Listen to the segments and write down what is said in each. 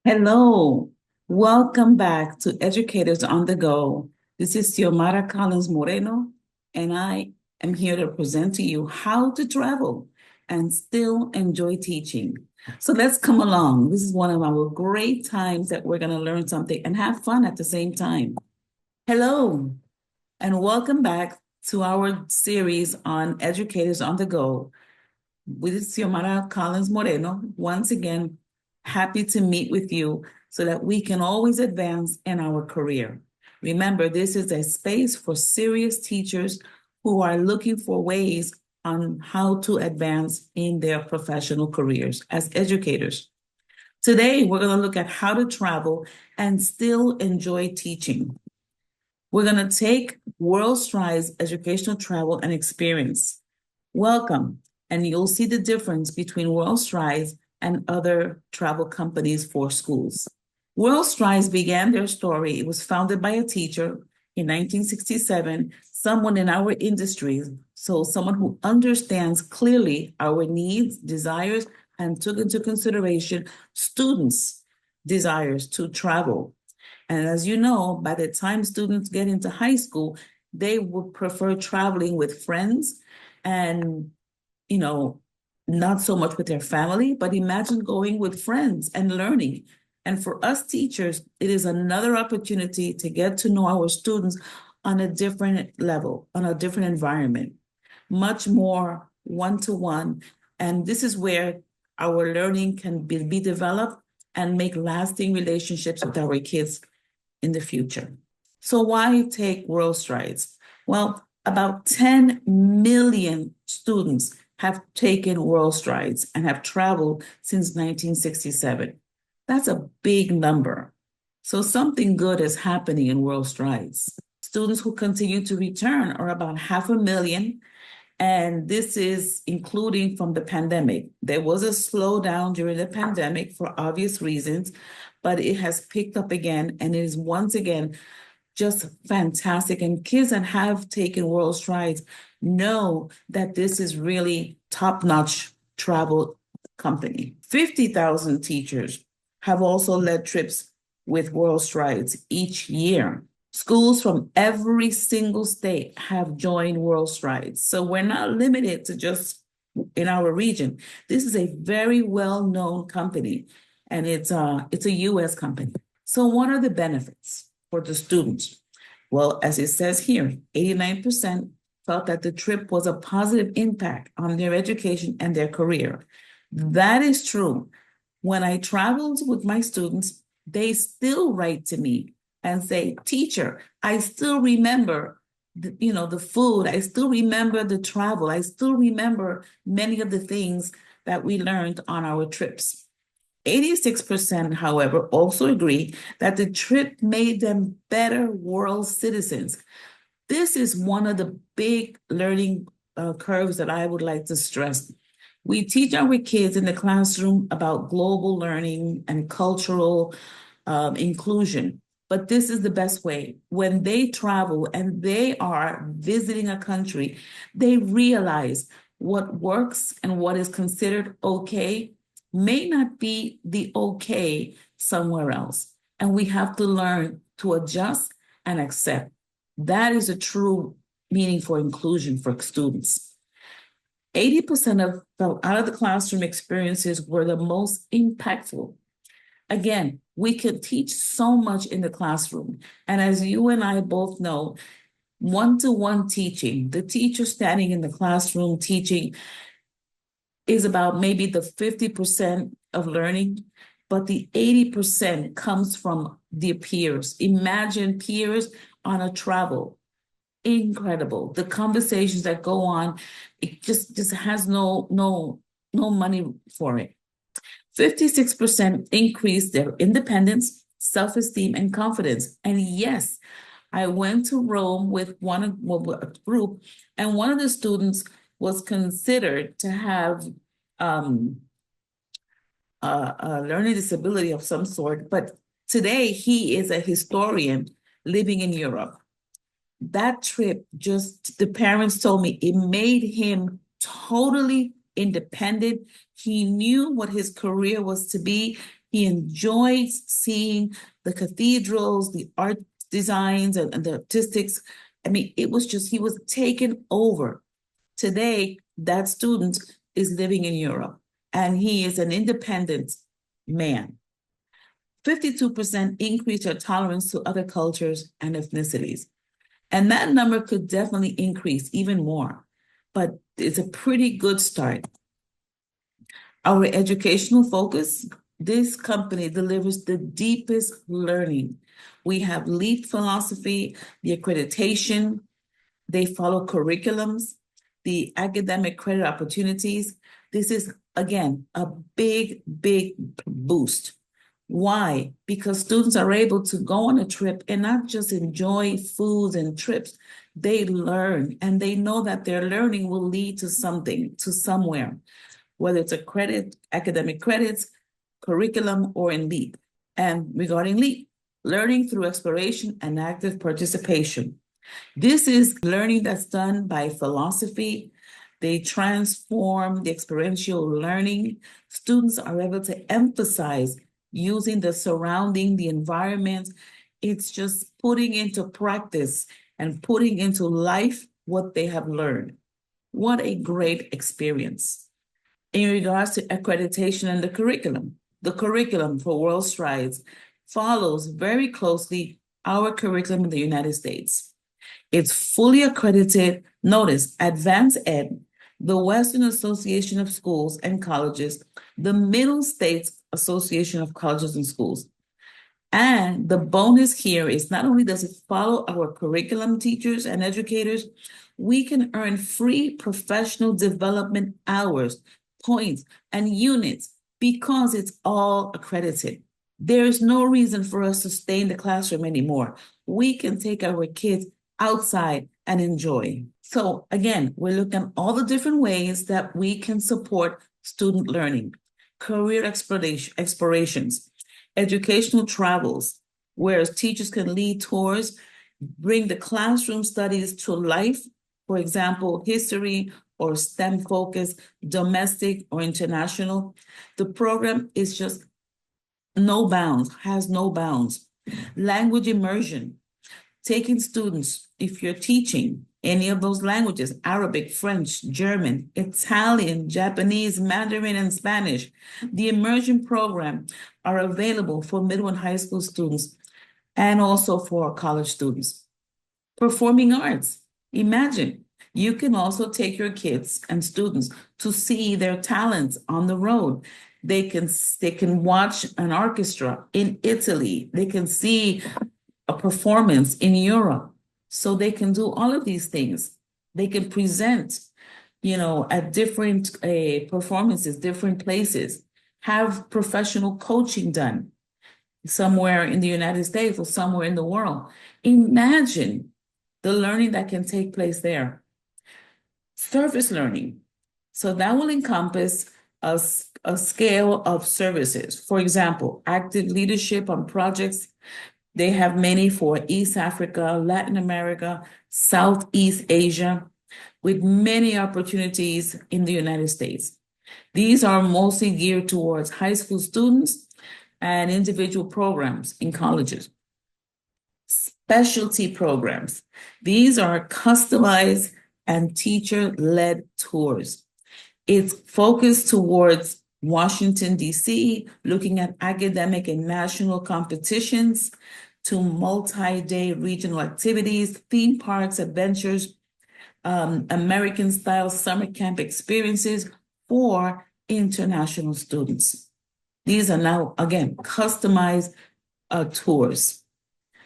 Hello, welcome back to Educators on the Go. This is Xiomara Collins Moreno, and I am here to present to you how to travel and still enjoy teaching. So let's come along. This is one of our great times that we're going to learn something and have fun at the same time. Hello, and welcome back to our series on Educators on the Go with Xiomara Collins Moreno. Once again, happy to meet with you so that we can always advance in our career. Remember, this is a space for serious teachers who are looking for ways on how to advance in their professional careers as educators. Today, we're going to look at how to travel and still enjoy teaching. We're going to take WorldStrides educational travel and experience. Welcome, and you'll see the difference between WorldStrides and other travel companies for schools. WorldStrides began their story. It was founded by a teacher in 1967, someone in our industry, so someone who understands clearly our needs, desires, and took into consideration students' desires to travel. And as you know, by the time students get into high school, they would prefer traveling with friends and, you know, not so much with their family, but imagine going with friends and learning. And for us teachers, it is another opportunity to get to know our students on a different level, on a different environment, much more one-to-one. And this is where our learning can be developed and make lasting relationships with our kids in the future. So why take WorldStrides? Well, about 10 million students have taken WorldStrides and have traveled since 1967. That's a big number. So something good is happening in WorldStrides. Students who continue to return are about 500,000, and this is including from the pandemic. There was a slowdown during the pandemic for obvious reasons, but it has picked up again, and it is once again just fantastic. And kids that have taken WorldStrides know that this is really top-notch travel company. 50,000 teachers have also led trips with WorldStrides each year. Schools from every single state have joined WorldStrides. So we're not limited to just in our region. This is a very well-known company, and it's a US company. So what are the benefits for the students? Well, as it says here, 89% felt that the trip was a positive impact on their education and their career. That is true. When I traveled with my students, they still write to me and say, teacher, I still remember the food. I still remember the travel. I still remember many of the things that we learned on our trips. 86%, however, also agree that the trip made them better world citizens. This is one of the big learning curves that I would like to stress. We teach our kids in the classroom about global learning and cultural inclusion, but this is the best way. When they travel and they are visiting a country, they realize what works and what is considered okay may not be the okay somewhere else. And we have to learn to adjust and accept. That is a true meaning for inclusion for students. 80% of out of the classroom experiences were the most impactful. Again, we could teach so much in the classroom. And as you and I both know, one-to-one teaching, the teacher standing in the classroom teaching is about maybe the 50% of learning, but the 80% comes from the peers. Imagine peers on a travel. Incredible. The conversations that go on, it just has no money for it. 56% increased their independence, self-esteem, and confidence. And yes, I went to Rome with a group, and one of the students was considered to have a learning disability of some sort, but today he is a historian living in Europe. That trip, just the parents told me, it made him totally independent. He knew what his career was to be. He enjoys seeing the cathedrals, the art designs, and the artistics. I mean, it was just, he was taken over. Today, that student is living in Europe and he is an independent man. 52% increase their tolerance to other cultures and ethnicities. And that number could definitely increase even more, but it's a pretty good start. Our educational focus, this company delivers the deepest learning. We have LEAP philosophy, the accreditation, they follow curriculums, the academic credit opportunities. This is, again, a big, big boost. Why? Because students are able to go on a trip and not just enjoy foods and trips. They learn and they know that their learning will lead to something, to somewhere, whether it's a credit, academic credits, curriculum, or in LEAP. And regarding LEAP, learning through exploration and active participation. This is learning that's done by philosophy. They transform the experiential learning. Students are able to emphasize using the surrounding, the environment. It's just putting into practice and putting into life what they have learned. What a great experience. In regards to accreditation and the curriculum for WorldStrides follows very closely our curriculum in the United States. It's fully accredited. Notice, Advanced Ed, the Western Association of Schools and Colleges, the Middle States Association of Colleges and Schools. And the bonus here is not only does it follow our curriculum teachers and educators, we can earn free professional development hours, points, and units because it's all accredited. There's no reason for us to stay in the classroom anymore. We can take our kids outside and enjoy. So again, we're looking at all the different ways that we can support student learning, career explorations, educational travels, where teachers can lead tours, bring the classroom studies to life, for example, history or STEM focus, domestic or international. The program is just no bounds, has no bounds. Language immersion, taking students, if you're teaching any of those languages, Arabic, French, German, Italian, Japanese, Mandarin, and Spanish, the immersion program are available for middle and high school students and also for college students. Performing arts, imagine you can also take your kids and students to see their talents on the road. They can watch an orchestra in Italy. They can see a performance in Europe. So they can do all of these things. They can present, at different performances, different places, have professional coaching done somewhere in the United States or somewhere in the world. Imagine the learning that can take place there. Service learning. So that will encompass a scale of services. For example, active leadership on projects. They have many for East Africa, Latin America, Southeast Asia, with many opportunities in the United States. These are mostly geared towards high school students and individual programs in colleges. Specialty programs. These are customized and teacher-led tours. It's focused towards Washington, D.C., looking at academic and national competitions, to multi-day regional activities, theme parks, adventures, American-style summer camp experiences for international students. These are now, again, customized tours.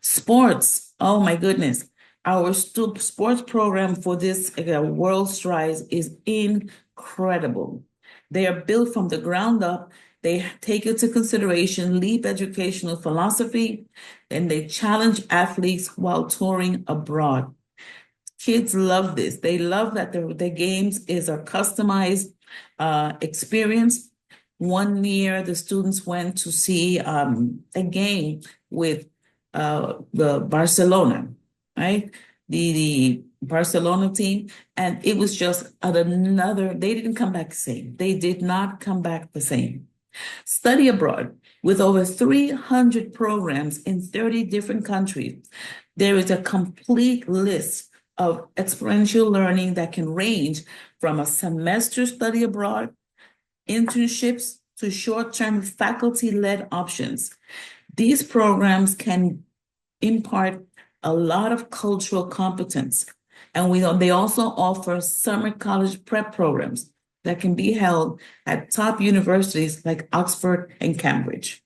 Sports, oh my goodness. Our sports program for this WorldStrides is incredible. They are built from the ground up. They take into consideration LEAP educational philosophy, and they challenge athletes while touring abroad. Kids love this. They love that the games is a customized experience. One year, the students went to see a game with the Barcelona, right? The Barcelona team, and it was just another, they didn't come back the same. They did not come back the same. Study abroad. With over 300 programs in 30 different countries, there is a complete list of experiential learning that can range from a semester study abroad, internships, to short-term faculty-led options. These programs can impart a lot of cultural competence. And they also offer summer college prep programs that can be held at top universities like Oxford and Cambridge.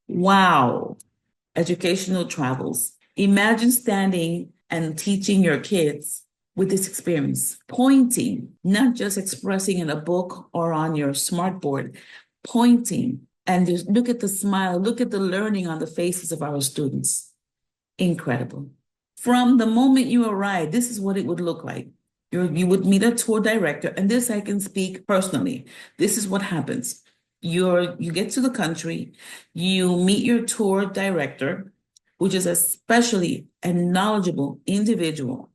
Wow. Educational travels. Imagine standing and teaching your kids with this experience, pointing, not just expressing in a book or on your smartboard, pointing. And just look at the smile, look at the learning on the faces of our students. Incredible. From the moment you arrive, this is what it would look like. You would meet a tour director, and this I can speak personally. This is what happens. You get to the country, you meet your tour director, which is especially a knowledgeable individual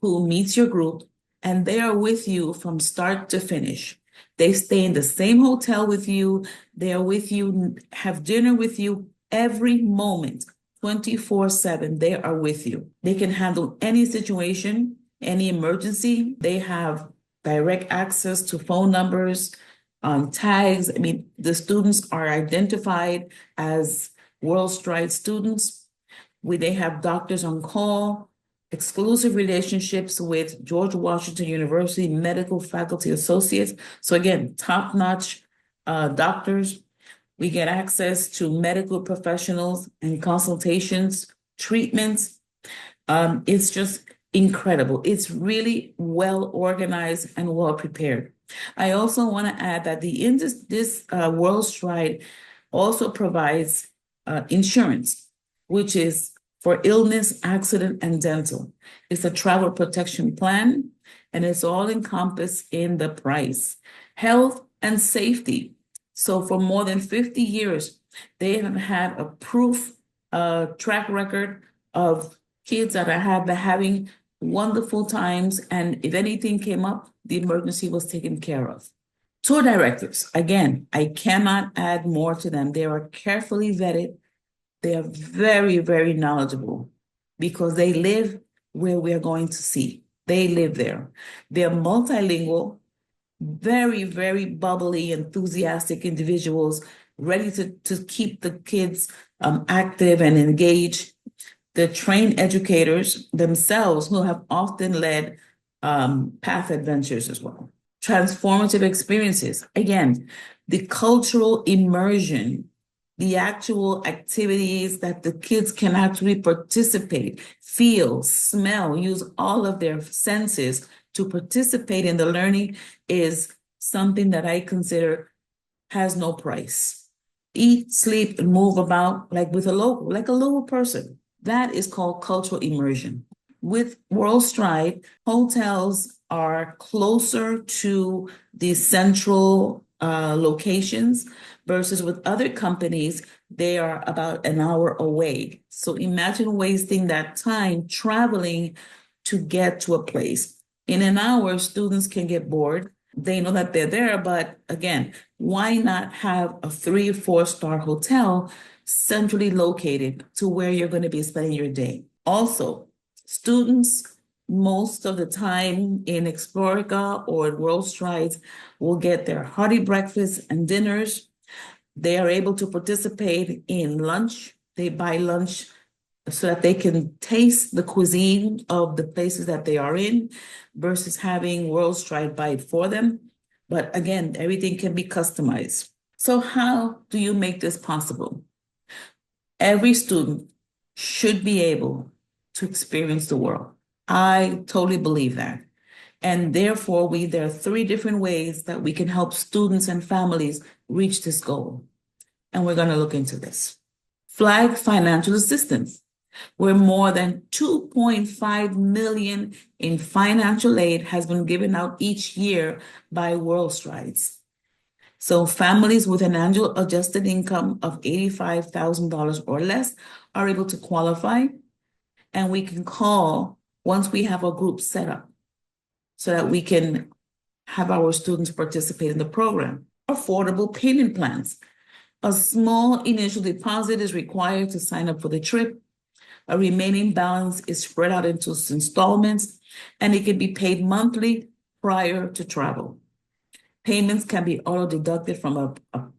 who meets your group, and they are with you from start to finish. They stay in the same hotel with you, they are with you, have dinner with you every moment. 24/7, they are with you. They can handle any situation, any emergency. They have direct access to phone numbers, tags. I mean, the students are identified as WorldStrides students. They have doctors on call, exclusive relationships with George Washington University medical faculty associates. So again, top-notch doctors. We get access to medical professionals and consultations, treatments. It's just incredible. It's really well organized and well prepared. I also want to add that this WorldStride also provides insurance, which is for illness, accident, and dental. It's a travel protection plan, and it's all encompassed in the price. Health and safety. So for more than 50 years, they have had a proof track record of kids that have been having wonderful times. And if anything came up, the emergency was taken care of. Tour directors, again, I cannot add more to them. They are carefully vetted. They are very, very knowledgeable because they live where we are going to see. They live there. They're multilingual, very, very bubbly, enthusiastic individuals, ready to keep the kids active and engaged. The trained educators themselves who have often led path adventures as well. Transformative experiences. Again, the cultural immersion, the actual activities that the kids can actually participate, feel, smell, use all of their senses to participate in the learning is something that I consider has no price. Eat, sleep, and move about like a local person. That is called cultural immersion. With WorldStride, hotels are closer to the central locations versus with other companies, they are about an hour away. So imagine wasting that time traveling to get to a place. In an hour, students can get bored. They know that they're there, but again, why not have a 3 or 4-star hotel centrally located to where you're going to be spending your day? Also, students most of the time in Explorica or at WorldStrides will get their hearty breakfasts and dinners. They are able to participate in lunch. They buy lunch so that they can taste the cuisine of the places that they are in versus having WorldStride buy it for them. But again, everything can be customized. So how do you make this possible? Every student should be able to experience the world. I totally believe that. And therefore, there are 3 different ways that we can help students and families reach this goal. And we're going to look into this. Flag financial assistance, where more than 2.5 million in financial aid has been given out each year by WorldStrides. So families with an annual adjusted income of $85,000 or less are able to qualify, and we can call once we have a group set up so that we can have our students participate in the program. Affordable payment plans. A small initial deposit is required to sign up for the trip. A remaining balance is spread out into installments, and it can be paid monthly prior to travel. Payments can be auto-deducted from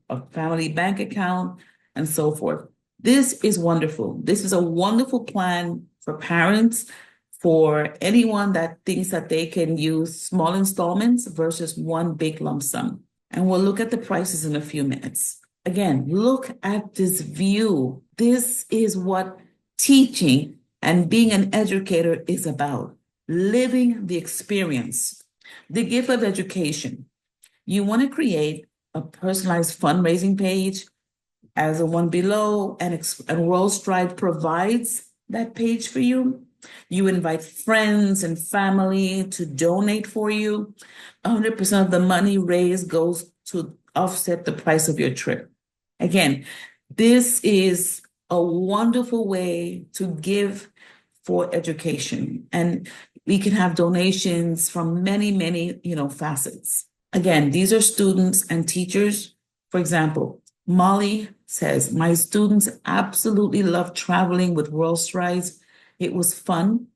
a family bank account and so forth. This is wonderful. This is a wonderful plan for parents, for anyone that thinks that they can use small installments versus one big lump sum. And we'll look at the prices in a few minutes. Again, look at this view. This is what teaching and being an educator is about. Living the experience, the gift of education. You want to create a personalized fundraising page as the one below, and WorldStrides provides that page for you. You invite friends and family to donate for you. 100% of the money raised goes to offset the price of your trip. Again, this is a wonderful way to give for education, and we can have donations from many, facets. Again, these are students and teachers. For example, Molly says, my students absolutely love traveling with WorldStrides. It was fun,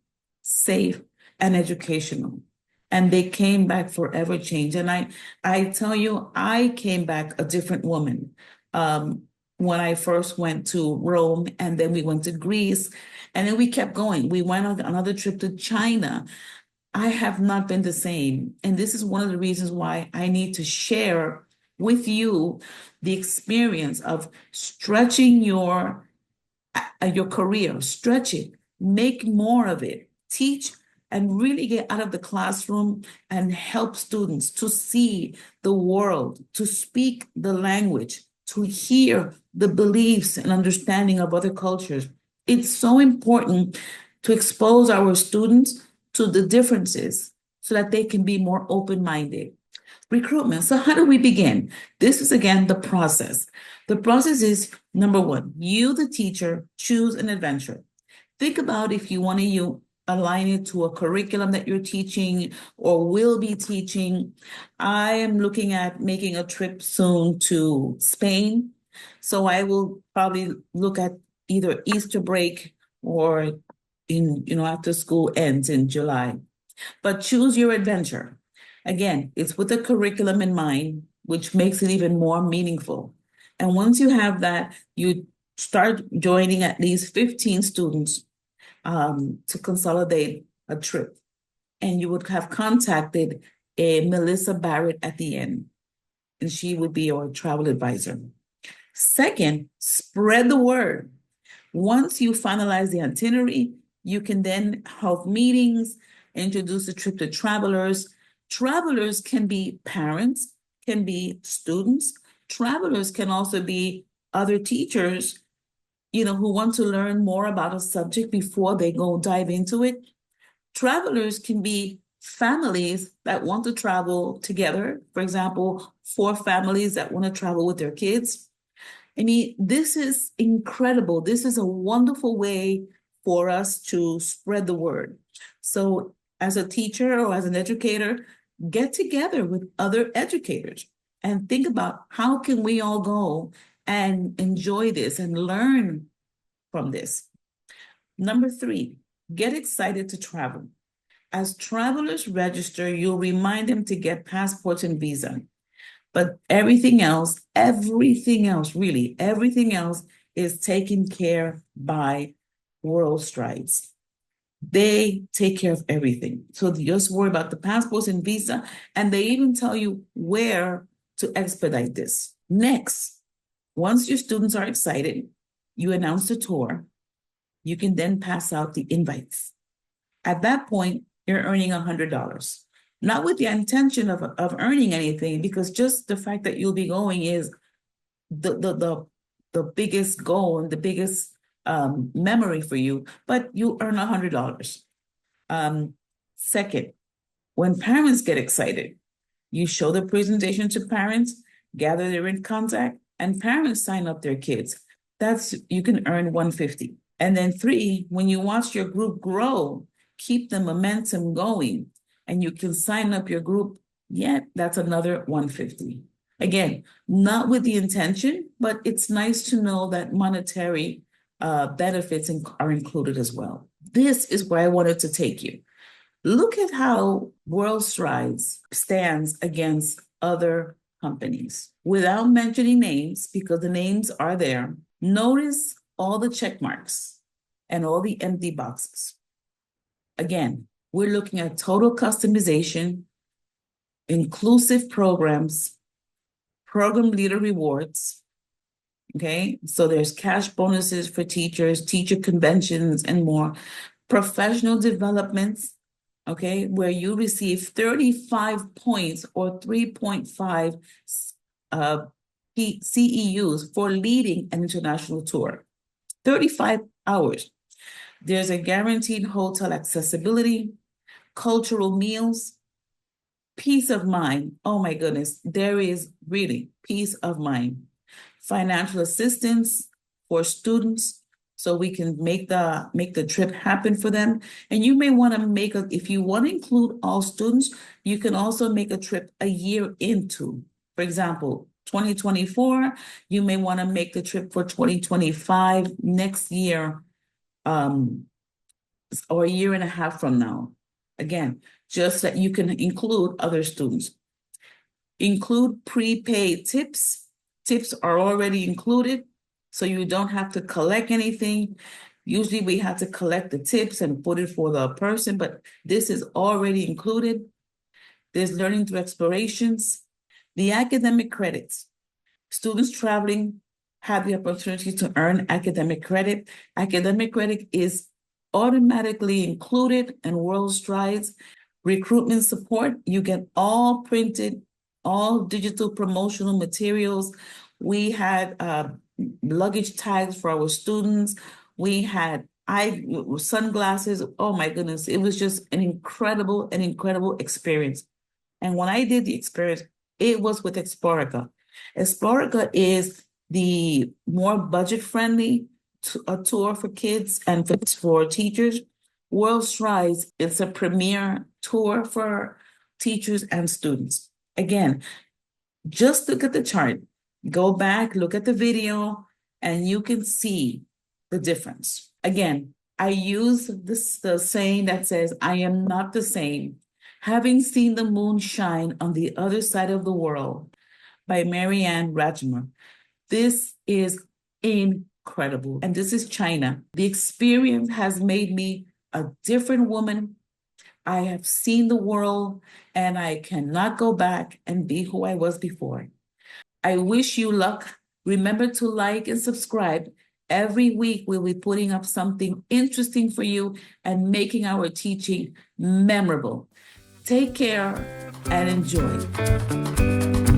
safe, and educational. And they came back forever changed. And I tell you, I came back a different woman. When I first went to Rome, and then we went to Greece, and then we kept going. We went on another trip to China. I have not been the same. And this is one of the reasons why I need to share with you the experience of stretching your career, stretch it, make more of it, teach, and really get out of the classroom and help students to see the world, to speak the language, to hear the beliefs and understanding of other cultures. It's so important to expose our students to the differences so that they can be more open-minded. Recruitment. So how do we begin? This is, again, the process. The process is, number one, you, the teacher, choose an adventure. Think about if you want to align it to a curriculum that you're teaching or will be teaching. I am looking at making a trip soon to Spain. So I will probably look at either Easter break or after school ends in July. But choose your adventure. Again, it's with a curriculum in mind, which makes it even more meaningful. And once you have that, you start joining at least 15 students to consolidate a trip. And you would have contacted a Melissa Barrett at the end, and she would be your travel advisor. Second, spread the word. Once you finalize the itinerary, you can then hold meetings, introduce the trip to travelers. Travelers can be parents, can be students. Travelers can also be other teachers, who want to learn more about a subject before they go dive into it. Travelers can be families that want to travel together. For example, 4 families that want to travel with their kids. I mean, this is incredible. This is a wonderful way for us to spread the word. So as a teacher or as an educator, get together with other educators and think about how can we all go and enjoy this and learn from this. Number 3, get excited to travel. As travelers register, you'll remind them to get passports and visa. But everything else, really, everything else is taken care by WorldStrides. They take care of everything. So just worry about the passports and visa, and they even tell you where to expedite this. Next, once your students are excited, you announce the tour. You can then pass out the invites. At that point, you're earning $100. Not with the intention of earning anything, because just the fact that you'll be going is the biggest goal and the biggest memory for you, but you earn $100. Second, when parents get excited, you show the presentation to parents, gather their in contact, and parents sign up their kids. You can earn $150. And then 3, when you watch your group grow, keep the momentum going, and you can sign up your group, that's another $150. Again, not with the intention, but it's nice to know that monetary benefits are included as well. This is where I wanted to take you. Look at how WorldStrides stands against other companies. Without mentioning names, because the names are there, notice all the check marks and all the empty boxes. Again, we're looking at total customization, inclusive programs, program leader rewards. Okay, so there's cash bonuses for teachers, teacher conventions, and more. Professional developments, okay, where you receive 35 points or 3.5 CEUs for leading an international tour. 35 hours. There's a guaranteed hotel accessibility, cultural meals, peace of mind. Oh my goodness, there is really peace of mind. Financial assistance for students so we can make the trip happen for them. And you may want to if you want to include all students, you can also make a trip a year into. For example, 2024, you may want to make the trip for 2025 next year, or a year and a half from now. Again, just that you can include other students. Include prepaid tips. Tips are already included, so you don't have to collect anything. Usually we have to collect the tips and put it for the person, but this is already included. There's learning through explorations. The academic credits. Students traveling have the opportunity to earn academic credit. Academic credit is automatically included in WorldStrides. Recruitment support, you get all printed, all digital promotional materials. We had luggage tags for our students. We had sunglasses. Oh my goodness, it was just an incredible experience. And when I did the experience, it was with Explorica. Explorica is the more budget-friendly tour for kids and for teachers. WorldStrides is a premier tour for teachers and students. Again, just look at the chart. Go back, look at the video, and you can see the difference. Again, I use the saying that says, I am not the same. Having seen the moon shine on the other side of the world by Marianne Rajmer. This is incredible. And this is China. The experience has made me a different woman. I have seen the world and I cannot go back and be who I was before. I wish you luck. Remember to like and subscribe. Every week we'll be putting up something interesting for you and making our teaching memorable. Take care and enjoy.